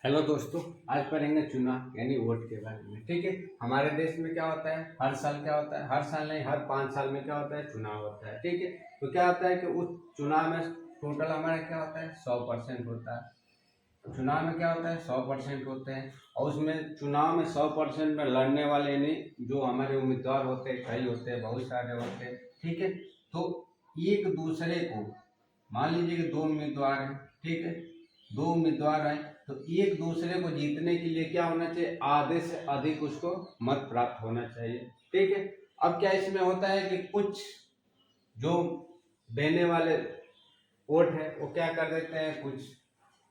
Hello दोस्तों, आज पढ़ेंगे चुनाव यानी वोट के बारे में। ठीक है, हमारे देश में क्या होता है, हर साल क्या होता है, हर साल नहीं हर 5 साल में क्या होता है, चुनाव होता है। ठीक है, तो क्या होता है कि उस चुनाव में टोटल हमारा क्या होता है, 100% होता है। चुनाव में क्या होता है, 100% होते हैं। और उसमें चुनाव में 100% में लड़ने वाले नहीं, जो हमारे उम्मीदवार होते हैं कई होते हैं, बहुत सारे होते हैं। ठीक है, तो एक दूसरे को, मान लीजिए कि दो उम्मीदवार हैं। ठीक है, दो उम्मीदवार हैं तो एक दूसरे को जीतने के लिए क्या होना चाहिए, आधे से अधिक उसको मत प्राप्त होना चाहिए। ठीक है, अब क्या इसमें होता है कि कुछ जो देने वाले वोट है वो क्या कर देते हैं, कुछ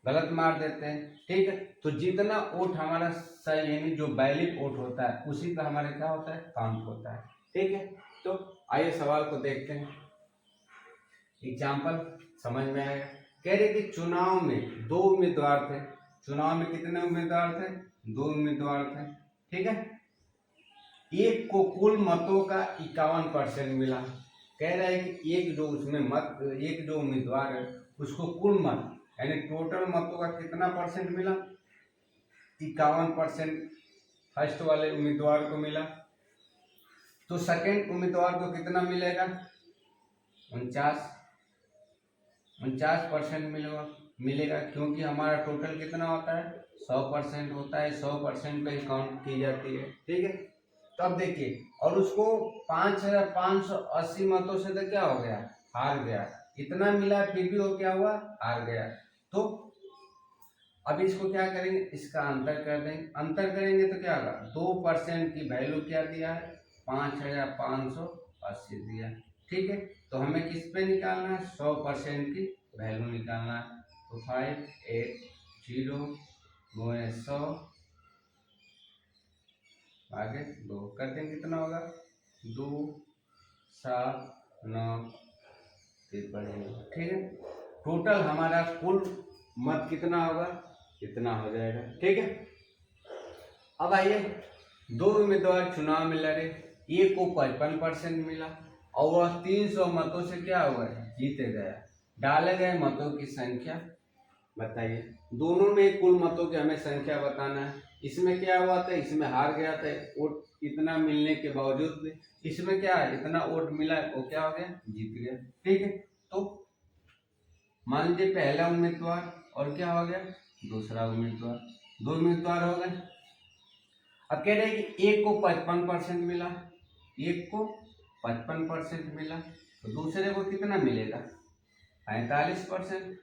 गलत मार देते हैं। ठीक है, तो जितना वोट हमारा सही यानी जो वैलिड वोट होता है उसी का हमारे क्या होता है, काउंट होता है। ठीक है, तो आइए सवाल को देखते हैं। एग्जाम्पल समझ में आएगा। कह रहे कि चुनाव में दो उम्मीदवार थे। चुनाव में कितने उम्मीदवार थे, दो उम्मीदवार थे। ठीक है, एक को कुल मतों का 51% मिला। कह रहा है कि एक जो उसमें मत, एक जो उम्मीदवार है उसको कुल मत यानी टोटल मतों का कितना परसेंट मिला, 51% फर्स्ट वाले उम्मीदवार को मिला। तो सेकेंड उम्मीदवार को कितना मिलेगा, 49% मिलेगा क्योंकि हमारा टोटल कितना होता है, 100% होता है। 100% पे ही काउंट की जाती है। ठीक है, तो अब देखिए, और उसको 5,580 मतों से तो क्या हो गया, हार गया। इतना मिला फिर भी वो क्या हुआ, हार गया। तो अब इसको क्या करेंगे, इसका अंतर कर देंगे। अंतर करेंगे तो क्या होगा, 2% की वैल्यू क्या दिया है, 5,580 दिया। ठीक है, तो हमें किस पे निकालना है, 100% की वैल्यू निकालना है। तो 580 गुणे 100 आगे 2 करते हैं, कितना होगा, 2 7 9 ठीक है, टोटल हमारा कुल मत कितना होगा, इतना हो जाएगा। ठीक है, अब आइए, दो उम्मीदवार चुनाव में लड़े, एक को 55% मिला और वह 300 मतों से क्या हुआ, जीते गया। डाले गए मतों की संख्या बताइए। दोनों में कुल मतों की हमें संख्या बताना है। इसमें क्या हुआ था, इसमें हार गया था वोट इतना मिलने के बावजूद भी। इसमें क्या है, इतना वोट मिला वो क्या हो गया, जीत गया। ठीक है, तो मान लीजिए पहला उम्मीदवार और क्या हो गया, दूसरा उम्मीदवार, दो उम्मीदवार हो गए। अब कह रहे हैं कि एक को 55% मिला, एक को 55% मिला, तो दूसरे को कितना मिलेगा, 45%।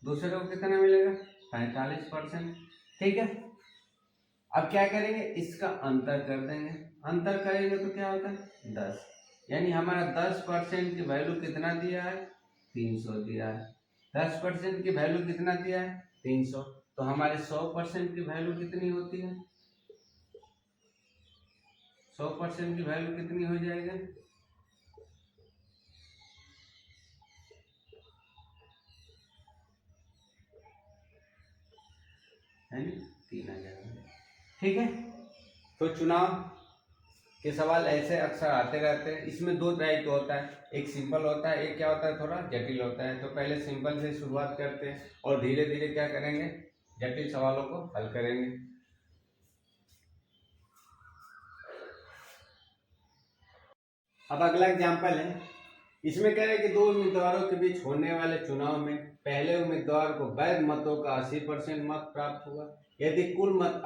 दूसरे को कितना मिलेगा, 45%। ठीक है, अब क्या करेंगे, इसका अंतर कर देंगे। अंतर करेंगे तो क्या होता है, 10। यानी हमारा 10% की वैल्यू कितना दिया है, 300 दिया है। 10% की वैल्यू कितना दिया है, 300। तो हमारे 100% की वैल्यू कितनी होती है, 100% की वैल्यू कितनी हो जाएगा, है ना, 3,000। ठीक है, तो चुनाव के सवाल ऐसे अक्सर आते रहते हैं। इसमें दो टाइप होता है, एक सिंपल होता है, एक क्या होता है, थोड़ा जटिल होता है। तो पहले सिंपल से शुरुआत करते हैं और धीरे धीरे क्या करेंगे, जटिल सवालों को हल करेंगे। अब अगला एग्जाम्पल है, इसमें कह रहे हैं कि दो उम्मीदवारों के बीच होने वाले चुनाव में पहले उम्मीदवार को वैध मतों का 80% मत प्राप्त हुआ। यदि कुल मत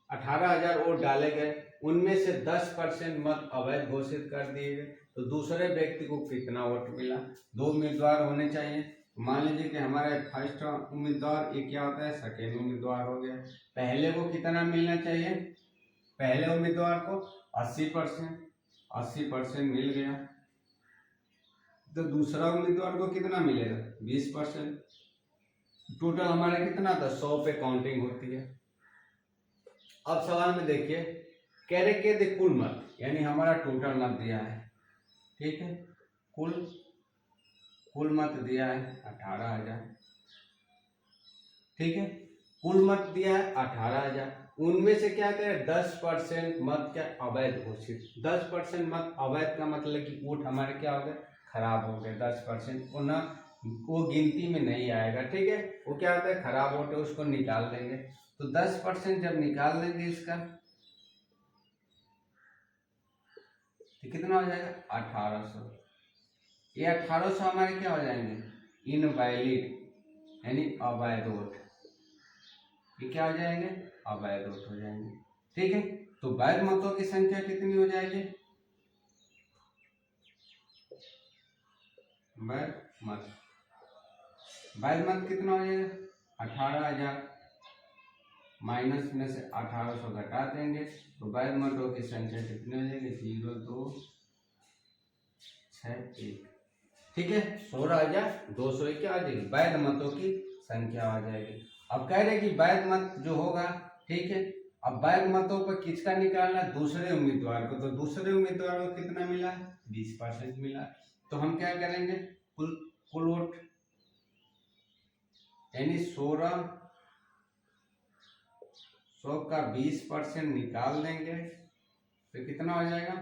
18,000 वोट डाले गए, उनमें से 10% मत अवैध घोषित कर दिए गए, तो दूसरे व्यक्ति को कितना वोट मिला। दो उम्मीदवार होने चाहिए। मान लीजिए कि हमारे फर्स्ट उम्मीदवार ये क्या होता है, सेकेंड उम्मीदवार हो गया। पहले को कितना मिलना चाहिए, पहले उम्मीदवार को 80% मिल गया। तो दूसरा उम्मीदवार को कितना मिलेगा, 20%। टोटल हमारा कितना था, 100 पे काउंटिंग होती है। अब सवाल में देखिए, कह रहे के कुल मत यानी हमारा टोटल मत दिया है। ठीक है, कुल मत दिया है 18,000। ठीक है, कुल मत दिया है 18,000। उनमें से क्या करें, 10% मत क्या अवैध घोषित। 10% मत अवैध का मतलब कि वोट हमारे क्या हो गए, खराब हो गए। 10% और ना वो गिनती में नहीं आएगा, ठीक है। वो क्या होता है, खराब वोट है, उसको निकाल देंगे। तो 10% जब निकाल देंगे इसका तो कितना हो जाएगा, 1800। ये 1800 हमारे क्या हो जाएंगे, इनवैलिड यानी अवैध वोट। ये क्या हो जाएंगे, अवैध वोट हो जाएंगे, ठीक है। तो वैध मतों की संख्या कितनी हो जाएगी, वैध मत, वैध मत कितना हो जाएगा, 18,000 माइनस में से 1800 घटा देंगे तो वैध मतों की संख्या कितनी हो जाएगी, 02661, ठीक है। 16,200 क्या आ जाएगी, वैध मतों की संख्या आ जाएगी। अब कह रहे कि वैध मत जो होगा, ठीक है। अब वैध मतों पर किसका निकालना, दूसरे उम्मीदवार को। तो दूसरे उम्मीदवार को कितना मिला, 20% मिला। तो हम क्या करेंगे, कुल वोट यानी 1600 का 20% निकाल देंगे तो कितना हो जाएगा,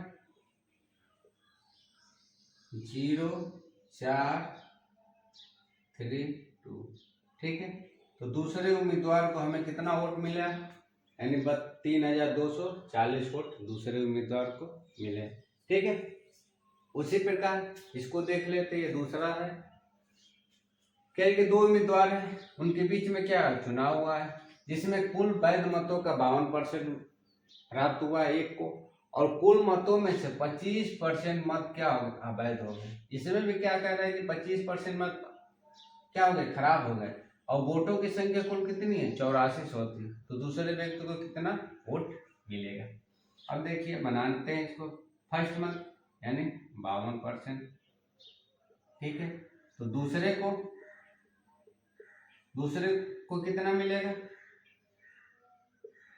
0,432, ठीक है। तो दूसरे उम्मीदवार को हमें कितना वोट मिला, यानी 3,240 वोट दूसरे उम्मीदवार को मिले, ठीक है। उसी प्रकार इसको देख लेते, ये दूसरा है, क्या कि 2 उम्मीदवार हैं, उनके बीच में क्या चुनाव हुआ है, जिसमें कुल वैध मतों का 52% प्राप्त हुआ है एक को, और कुल मतों में से 25% मत क्या हो गए, अवैध हो गए। इसमें भी क्या कह रहा है कि 25% मत क्या हो गए, खराब हो गए। और वोटों की संख्या कुल कितनी है, 8400 थी। तो दूसरे व्यक्ति को कितना वोट मिलेगा। अब देखिए बनाते हैं इसको, फर्स्ट मत यानी 52%, ठीक है। तो दूसरे को कितना मिलेगा,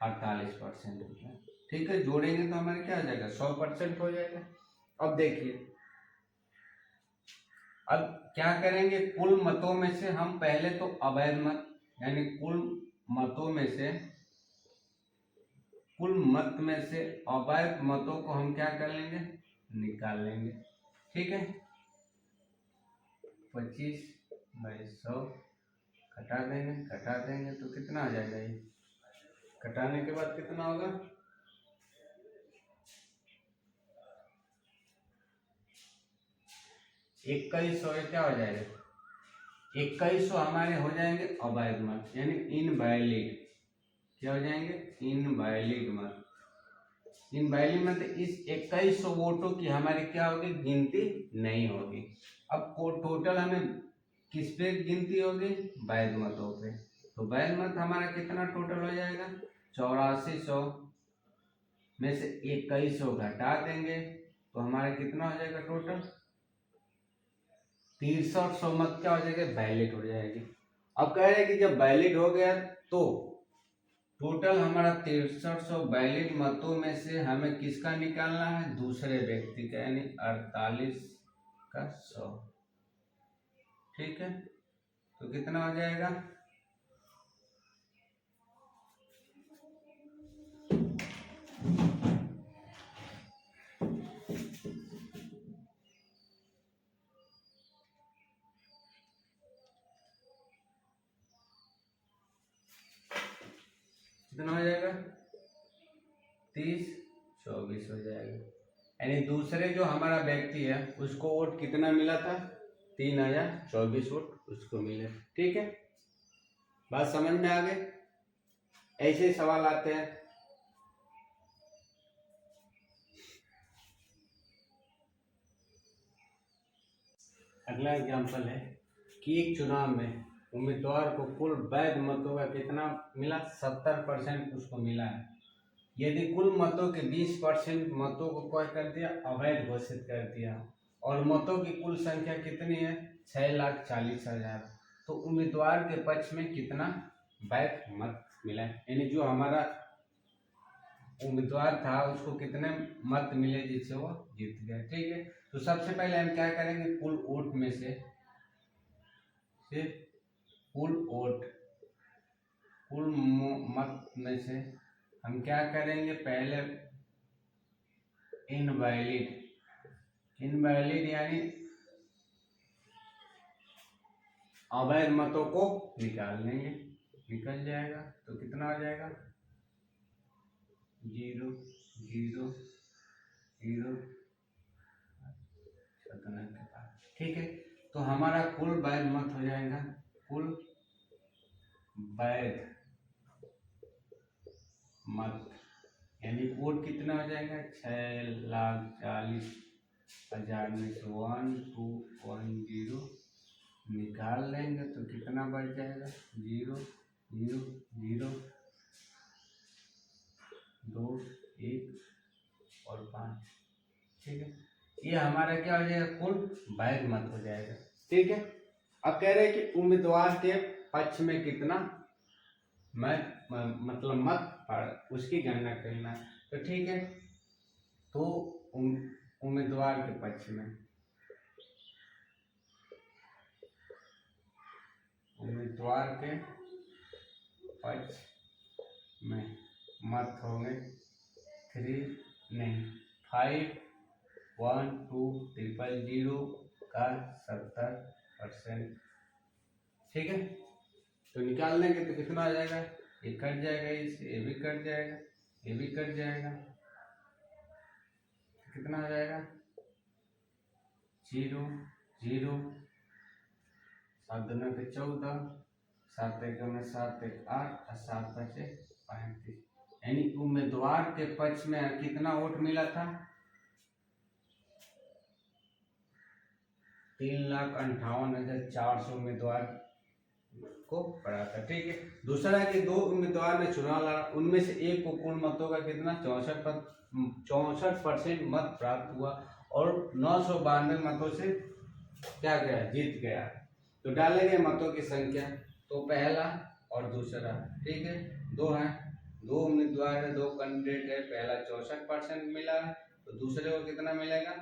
48%, ठीक है। जोड़ेंगे तो हमारे क्या हो जाएगा, 100% हो जाएगा। अब देखिए, अब क्या करेंगे, कुल मतों में से हम पहले तो अवैध मत यानी कुल मत में से अवैध मतों को हम क्या कर लेंगे, निकाल लेंगे, ठीक है। 25/100 घटा देंगे तो कितना आ जाएगा, ये घटाने के बाद कितना होगा, 2100। क्या हो जाएगा, 2100 हमारे हो जाएंगे अवैध मत यानी इनवैलिड। क्या हो जाएंगे, इनवैलिड मत। इस 2100 वोटों की हमारी क्या होगी, गिनती नहीं होगी। अब टोटल हमें किस पे गिनती होगी, वैध मतों पे। तो वैध मत हमारा कितना टोटल हो जाएगा, 8400 में से 2100 घटा देंगे तो हमारा कितना हो जाएगा टोटल, 6300 मत क्या हो जाएगा, वैलिड हो जाएगी। अब कह रहे हैं कि जब वैलिड हो गया तो टोटल हमारा 6300 वैलिड मतों में से हमें किसका निकालना है, दूसरे व्यक्ति का, यानी 48/100, ठीक है। तो कितना हो जाएगा, कितना हो जाएगा, 30/24 हो जाएगा। यानी दूसरे जो हमारा व्यक्ति है उसको वोट कितना मिला था, 3024 वोट उसको मिले, ठीक है। बात समझ में आ गई। ऐसे सवाल आते हैं। अगला एग्जाम्पल है कि एक चुनाव में उम्मीदवार को कुल वैध मतों का कितना मिला, 70% उसको मिला है। यदि कुल मतों के 20% मतों को क्या कर दिया, अवैध घोषित कर दिया, और मतों की कुल संख्या कितनी है, 6,40,000, तो उम्मीदवार के पक्ष में कितना वैध मत मिला, यानी जो हमारा उम्मीदवार था उसको कितने मत मिले जिससे वो जीत गया, ठीक है। तो सबसे पहले हम क्या करेंगे, कुल वोट में से कुल मत में से हम क्या करेंगे, पहले इनवैलिड यानी अवैध मतों को निकाल लेंगे, निकल जाएगा तो कितना आ जाएगा 0 0 0 ठीक है। तो हमारा कुल वैध मत हो जाएगा, कुल वैध मत यानी वोट कितना हो जाएगा 6,40,000 में से 1210 निकाल लेंगे तो कितना बच जाएगा 0 0 0 2 1 और 5। ठीक है, ये हमारा क्या हो जाएगा कुल वैध मत हो जाएगा। ठीक है, अब कह रहे हैं कि उम्मीदवार के पक्ष में कितना मतलब मत उसकी गणना करना है। तो ठीक है, तो उम्मीदवार के पक्ष में उम्मीदवार के पक्ष में मत होंगे 5,12,000 का 70%। ठीक है, तो निकाल लेंगे तो कितना आ जाएगा, ये कट जाएगा, इससे ये भी कट जाएगा, ये भी कट जाएगा, तो कितना आ जाएगा 0 0 7 2 के 14 7 1 में 7 1 8 और 7 5 35। यानी उम्मीदवार के पक्ष में कितना वोट मिला था 3,58,400 उम्मीदवार को पड़ा था। ठीक है, दूसरा है कि 2 उम्मीदवार ने चुनाव लड़ा, उनमें से एक को कुल मतों का कितना 64% मत प्राप्त हुआ और 992 मतों से क्या गया जीत गया। तो डाले गए मतों की संख्या, तो पहला और दूसरा, ठीक है, 2 है, 2 उम्मीदवार है, 2 कैंडिडेट है, पहला 64% मिला है तो दूसरे को कितना मिलेगा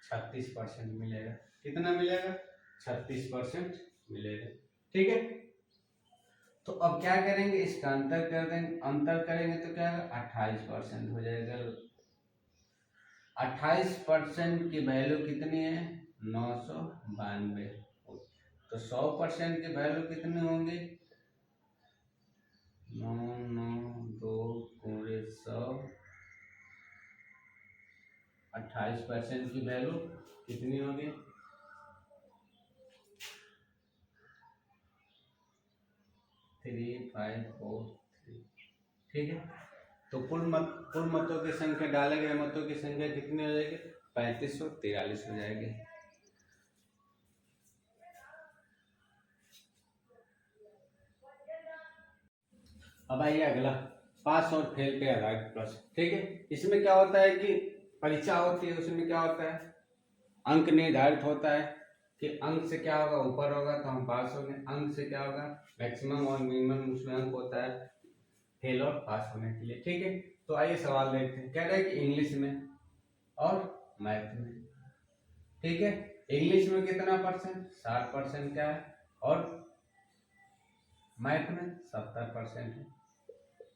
36% मिलेगा। कितना मिलेगा 36% मिलेगा। ठीक है, तो अब क्या करेंगे, इसका अंतर कर देंगे, अंतर करेंगे तो क्या होगा 28% हो जाएगा। 28% की वैल्यू कितनी है 992, तो 100% की वैल्यू कितनी होंगी 9 9 2 पूरे 100। 28% की वैल्यू कितनी होगी 3543। ठीक है, तो कुल मतों की संख्या, डाले गए मतों की संख्या कितनी हो जाएगी 3543 हो जाएगी। अब आइए अगला, पास और फेल पे आधारित प्रश्न। ठीक है, इसमें क्या होता है कि परीक्षा होती है, उसमें क्या होता है अंक निर्धारित होता है कि अंक से क्या होगा ऊपर होगा तो हम पास होंगे, अंक से क्या होगा मैक्सिमम और मिनिमम उसमें अंक होता है फेल और पास होने के लिए। ठीक है, तो आइए सवाल देखते हैं। कह रहे हैं कि इंग्लिश में और मैथ में, ठीक है, इंग्लिश में कितना परसेंट 60% क्या है और मैथ में 70% है।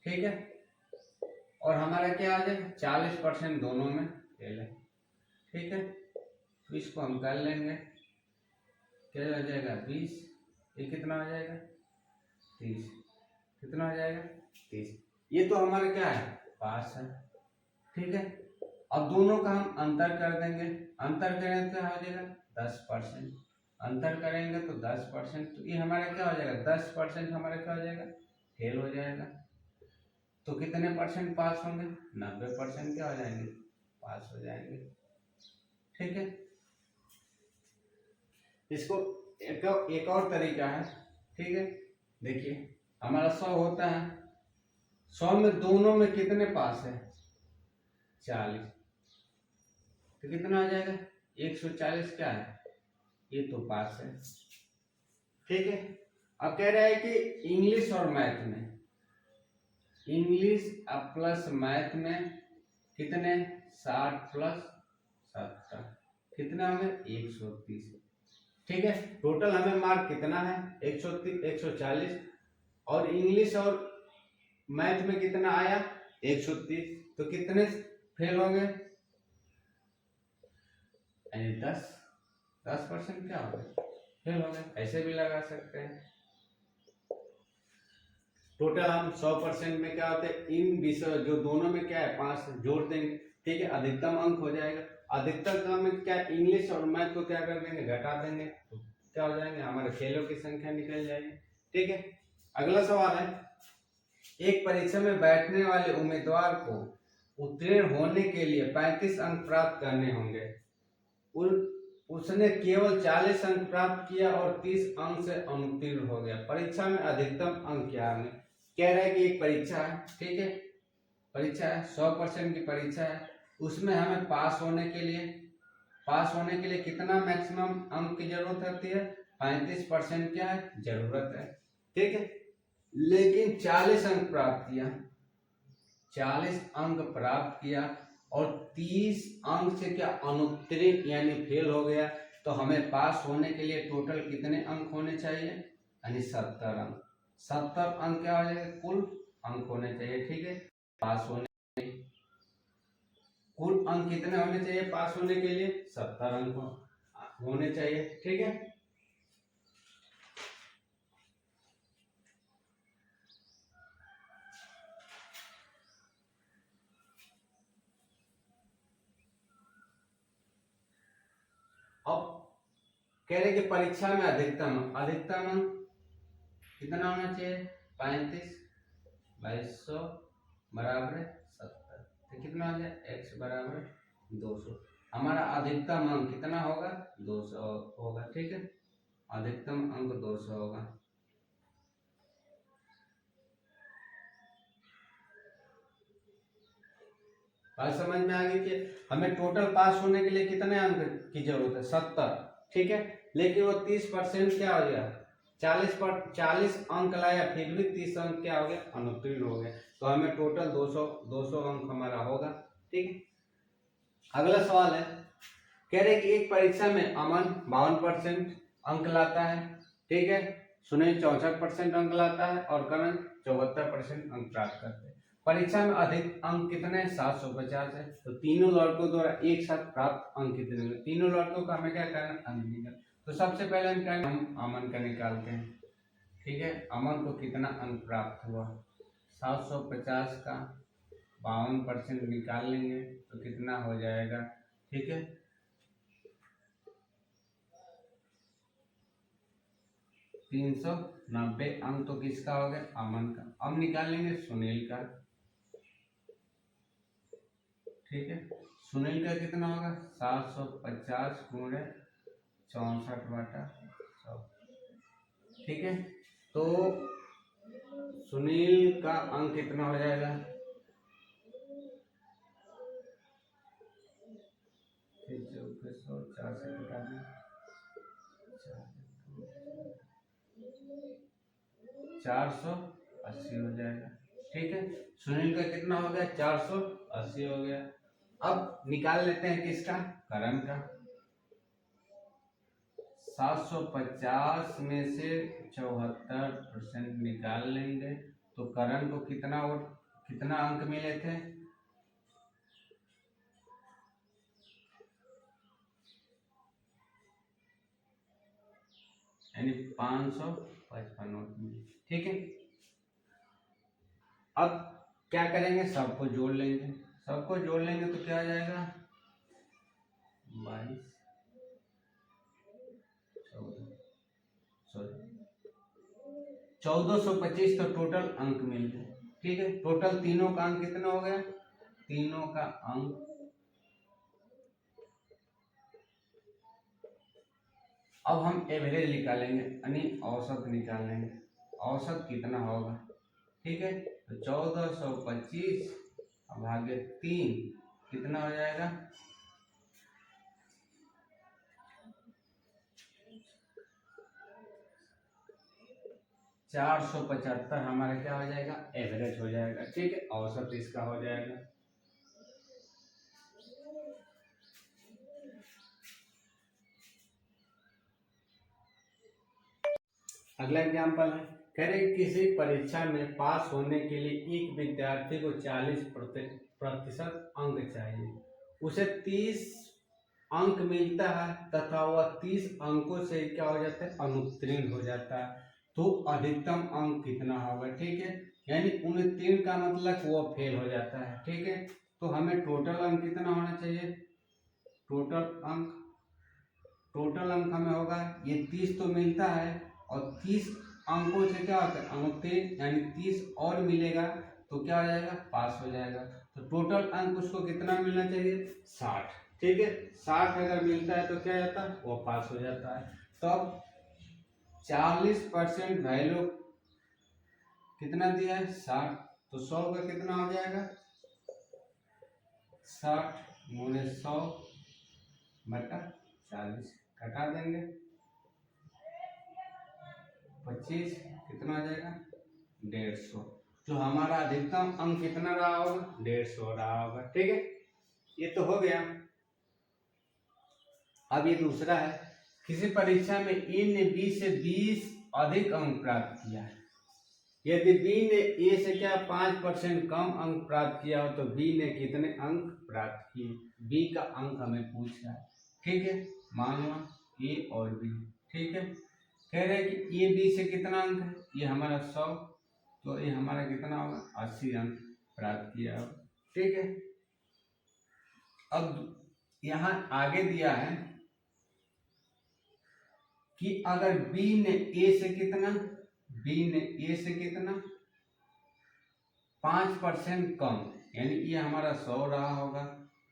ठीक है, और हमारा क्या आ जाएगा 40% दोनों में फेल है। ठीक है, तो इसको हम कर लेंगे, क्या हो जाएगा 20, ये कितना हो जाएगा 30, कितना हो जाएगा 30। ये तो हमारा क्या है पास है। ठीक है, अब दोनों का हम अंतर कर देंगे, अंतर करेंगे तो क्या हो जाएगा 10%, अंतर करेंगे तो 10%, तो ये हमारा क्या हो जाएगा 10% हमारा क्या हो जाएगा फेल हो जाएगा। तो कितने परसेंट पास होंगे 90% क्या हो जाएंगे पास हो जाएंगे। ठीक है, इसको एक और तरीका है। ठीक है, देखिए हमारा 100 होता है, 100 में दोनों में कितने पास है 40, तो कितना हो जाएगा 140 क्या है ये तो पास है। ठीक है, अब कह रहा है कि इंग्लिश और मैथ में, इंग्लिश प्लस मैथ में कितने 60 प्लस 70 कितना हमें 130। ठीक है, टोटल हमें मार्क कितना है 130 140 और इंग्लिश और मैथ में कितना आया 130, तो कितने फेल हो गए 10% क्या हो गए फेल हो गए, ऐसे भी लगा सकते हैं। टोटल हम 100% में क्या होते हैं, इन विषय जो दोनों में क्या है 5 जोड़ देंगे, ठीक है, अधिकतम अंक हो जाएगा। अधिकतम में क्या इंग्लिश और मैथ को क्या कर देंगे, घटा देंगे, तो क्या हो जाएंगे, हमारे फेलों की संख्या निकल जाएगी। ठीक है, अगला सवाल है, एक परीक्षा में बैठने वाले उम्मीदवार को उत्तीर्ण होने के लिए 35 अंक प्राप्त करने होंगे। उसने केवल 40 अंक प्राप्त किया और 30 अंक से अनुत्तीर्ण हो गया। परीक्षा में अधिकतम अंक क्या होंगे? कह रहा है कि एक परीक्षा है, ठीक है, परीक्षा है, 100% की परीक्षा है, उसमें हमें पास होने के लिए कितना मैक्सिमम अंक की जरूरत होती है, 35% क्या है जरूरत है, ठीक है। लेकिन 40 अंक प्राप्त किया, 40 अंक प्राप्त किया और 30 अंक से क्या अनुत्तीर्ण यानी फेल हो गया, तो हमें पास होने के लिए टोटल कितने अंक होने चाहिए, यानी 70 अंक। 70 अंक क्या हो जाएगा, कुल अंक होने चाहिए, ठीक है। पास होने कुल अंक कितने होने चाहिए पास होने के लिए, 70 अंक होने चाहिए, ठीक है। अब कह रहे कि परीक्षा में अधिकतम अंक कितना होना चाहिए, 35/100 बराबर 70, तो कितना हो जाए x बराबर 200। हमारा अधिकतम अंक कितना होगा, 200 होगा, ठीक है, अधिकतम अंक 200 होगा। बात समझ में आ गई कि हमें टोटल पास होने के लिए कितने अंक की जरूरत है, 70, ठीक है। लेकिन वो 30% क्या हो गया, 40 अंक लाया, फिर भी 30 अंक क्या हो गया, अनुत्तीर्ण हो गया, तो हमें टोटल 200 अंक हमारा होगा, ठीक है। अगला सवाल है, कह रहे कि एक परीक्षा में अमन 52% अंक लाता है, ठीक है, सुनील 64% अंक लाता है और करण 74% अंक प्राप्त करते हैं। परीक्षा में अधिक अंक कितने, 750 है, तो तीनों लड़कों द्वारा एक साथ प्राप्त अंक कितने हैं, तीनों लड़कों का हमें क्या करना, अंक निकालना। तो सबसे पहले हम अमन का निकालते हैं, ठीक है। अमन को कितना अंक प्राप्त हुआ, 750 का 52% निकाल लेंगे तो कितना हो जाएगा, ठीक है, 390 अंक तो किसका हो गया, अमन का। अब निकाल लेंगे सुनील का, ठीक है, सुनील का कितना होगा, 750 गुणे 64/100, ठीक है। तो सुनील का अंक कितना हो जाएगा, 480 हो जाएगा, ठीक है। सुनील का कितना हो गया, 480 हो गया। अब निकाल लेते हैं किसका, करण का। 750 में से 74% निकाल लेंगे तो करण को कितना अंक मिले थे, यानी 555, ठीक है। अब क्या करेंगे, सबको जोड़ लेंगे, तो क्या आ जाएगा, 22 1425 तो टोटल अंक मिल गए, ठीक है। टोटल तीनों का अंक कितना हो गया, तीनों का अंक। अब हम एवरेज निकालेंगे, यानी औसत निकालेंगे, औसत कितना होगा, ठीक है। तो 1425 भागे 3 कितना हो जाएगा, 475 हमारा क्या हो जाएगा, एवरेज हो जाएगा, ठीक है, औसत इसका हो जाएगा। अगला एग्जाम्पल है, कह रहे किसी परीक्षा में पास होने के लिए एक विद्यार्थी को 40% अंक चाहिए, उसे 30 अंक मिलता है तथा वह 30 अंकों से क्या हो जाता है, अनुत्तीर्ण हो जाता है, तो अधिकतम अंक कितना होगा। ठीक है, यानी उत्तीर्ण का मतलब वो फेल हो जाता है। ठीक है, तो हमें टोटल अंक कितना होना चाहिए, टोटल अंक हमें होगा, ये 30 तो मिलता है और 30 अंकों से क्या होता है, अनुत्तीर्ण, यानी 30 और मिलेगा तो क्या हो जाएगा, पास हो जाएगा। तो टोटल अंक उसको कितना मिलना चाहिए, 60। ठीक है, 60 अगर मिलता है तो क्या जाता है, वो पास हो जाता है। तो अब 40% वैल्यू कितना दिया है, 60, तो 100 का कितना हो जाएगा, 60 गुणे 100 बटा 40, घटा देंगे 25, कितना आ जाएगा, 150। जो हमारा अधिकतम अंक कितना रहा होगा, 150 रहा होगा। ठीक है, ये तो हो गया। अब ये दूसरा है, किसी परीक्षा में ए ने बी से 20 अधिक अंक प्राप्त किया है। यदि बी ने ए से क्या 5% कम अंक प्राप्त किया हो तो बी ने कितने अंक प्राप्त किए, बी का अंक हमें पूछ रहा है। ठीक है, मान लो ए और बी। ठीक है, कह रहे हैं कि ए बी से कितना अंक है, ये हमारा 100, तो ये हमारा कितना होगा, 80 अंक प्राप्त किया होगा। ठीक है, अब यहाँ आगे दिया है कि अगर बी ने ए से कितना, बी ने ए से कितना 5% कम, यानी ये हमारा 100 रहा होगा,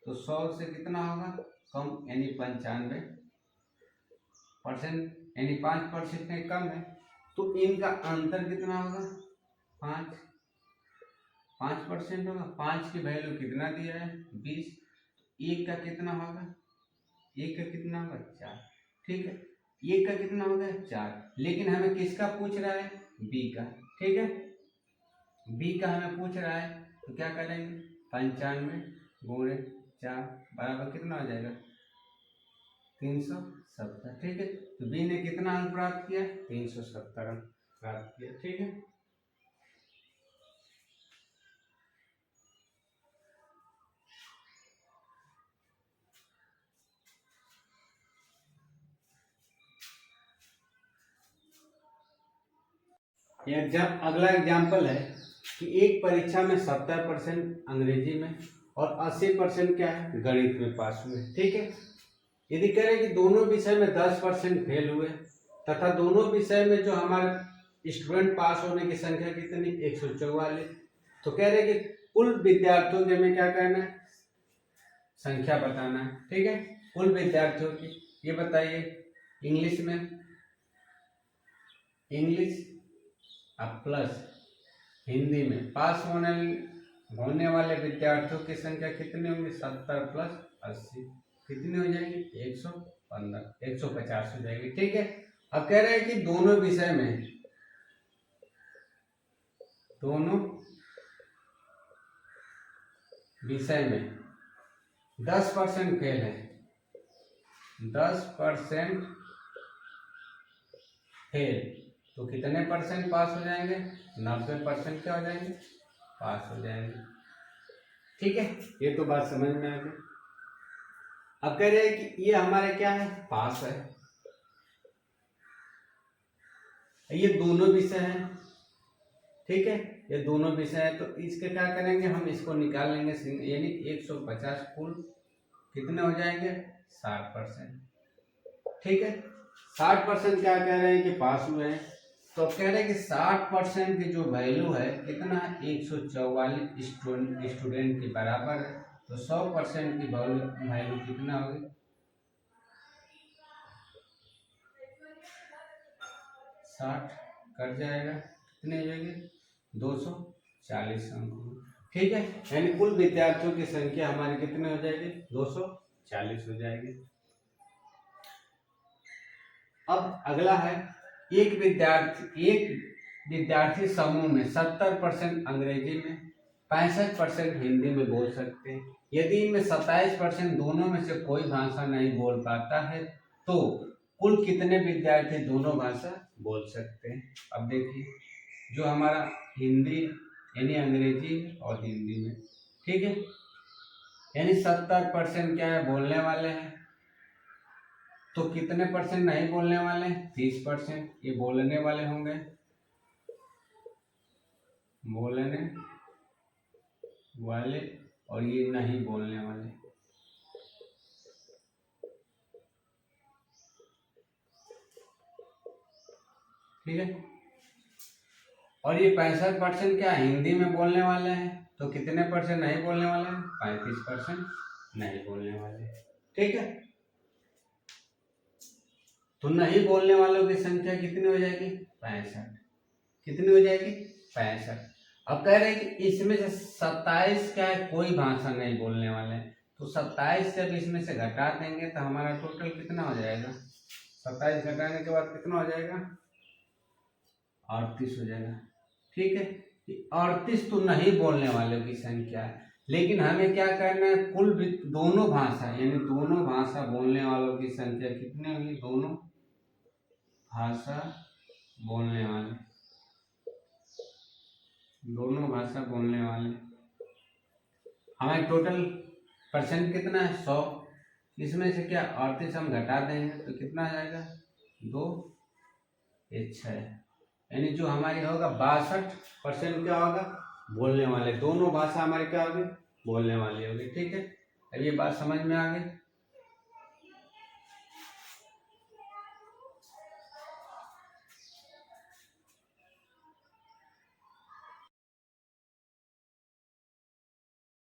तो 100 से कितना होगा कम, यानी 95%, यानी 5% में कम है, तो इनका अंतर कितना होगा, 5% होगा। 5 की वैल्यू कितना दिया है, 20, एक का कितना होगा, एक का कितना होगा, 4। ठीक है, एक का कितना होगा, 4, लेकिन हमें किसका पूछ रहा है, बी का। ठीक है, बी का हमें पूछ रहा है, तो क्या करेंगे, 95 गुणे 4 बराबर कितना हो जाएगा, 370। ठीक है, तो बी ने कितना अंक प्राप्त किया, 370 अंक प्राप्त किया। ठीक है, अगला एग्जाम्पल है कि एक परीक्षा में 70% अंग्रेजी में और 80% क्या है, गणित में पास हुए। ठीक है, यदि कह रहे कि दोनों विषय में 10% फेल हुए तथा दोनों विषय में जो हमारे स्टूडेंट पास होने की संख्या कितनी, 144, तो कह रहे कि कुल विद्यार्थियों के हमें क्या करना है, संख्या बताना है। ठीक है, कुल विद्यार्थियों की, ये बताइए इंग्लिश में, इंग्लिश अब प्लस हिंदी में पास होने वाले विद्यार्थियों की संख्या कितनी होंगी, 70 प्लस 80 कितनी हो जाएगी, 115, 150 हो जाएगी। ठीक है, अब कह रहे हैं कि दोनों विषय में 10% फेल है, 10% फेल, तो कितने परसेंट पास हो जाएंगे, 90% क्या हो जाएंगे, पास हो जाएंगे। ठीक है, ये तो बात समझ में आ गई। अब कह रहे हैं कि ये हमारे क्या है, पास है, ये दोनों विषय हैं। ठीक है, ये दोनों विषय है, तो इसके क्या करेंगे, हम इसको निकाल लेंगे, यानी 150 कुल कितने हो जाएंगे, 60%। ठीक है, 60% क्या कह रहे हैं कि पास हुए हैं, तो कह रहे हैं कि 60% की जो वैल्यू है कितना है, 144 स्टूडेंट के बराबर है, तो 100% की वैल्यू कितना होगी, 60 कट जाएगा, कितने हो जाएंगे, 240 अंक। ठीक है, यानी कुल विद्यार्थियों की संख्या हमारी कितने हो जाएगी, 240 हो जाएगी। अब अगला है, एक विद्यार्थी समूह में 70% अंग्रेजी में, 65% हिंदी में बोल सकते हैं। यदि इनमें 27% दोनों में से कोई भाषा नहीं बोल पाता है तो कुल कितने विद्यार्थी दोनों भाषा बोल सकते हैं। अब देखिए, जो हमारा हिंदी यानी अंग्रेजी और हिंदी में, ठीक है, यानी 70% क्या है, बोलने वाले हैं, तो कितने परसेंट नहीं बोलने वाले? 30%। ये बोलने वाले होंगे, बोलने वाले, और ये नहीं बोलने वाले। ठीक है। और ये 65% क्या हिंदी में बोलने वाले हैं, तो कितने परसेंट नहीं बोलने वाले हैं? 35% नहीं बोलने वाले। ठीक है। तो नहीं बोलने वालों की संख्या कितनी हो जाएगी? 65। कितनी हो जाएगी? 65। अब कह रहे हैं कि इसमें से 27 क्या है? कोई भाषा नहीं बोलने वाले हैं। तो 27 जब इसमें से घटा देंगे तो हमारा टोटल कितना हो जाएगा? 27 घटाने के बाद कितना हो जाएगा? 38 हो जाएगा। ठीक है। 38 तो नहीं बोलने वालों की संख्या है, लेकिन हमें क्या करना है? कुल दोनों भाषा यानी दोनों भाषा बोलने वालों की संख्या कितनी होगी? दोनों भाषा बोलने वाले, दोनों भाषा बोलने वाले हमारे टोटल परसेंट कितना है? 100। इसमें से क्या 38 हम घटा देंगे तो कितना आ जाएगा? 2 ये 6, यानी जो हमारी होगा 62% क्या होगा? बोलने वाले। दोनों भाषा हमारी क्या होगी? बोलने वाली होगी। ठीक है। अब ये बात समझ में आ गई।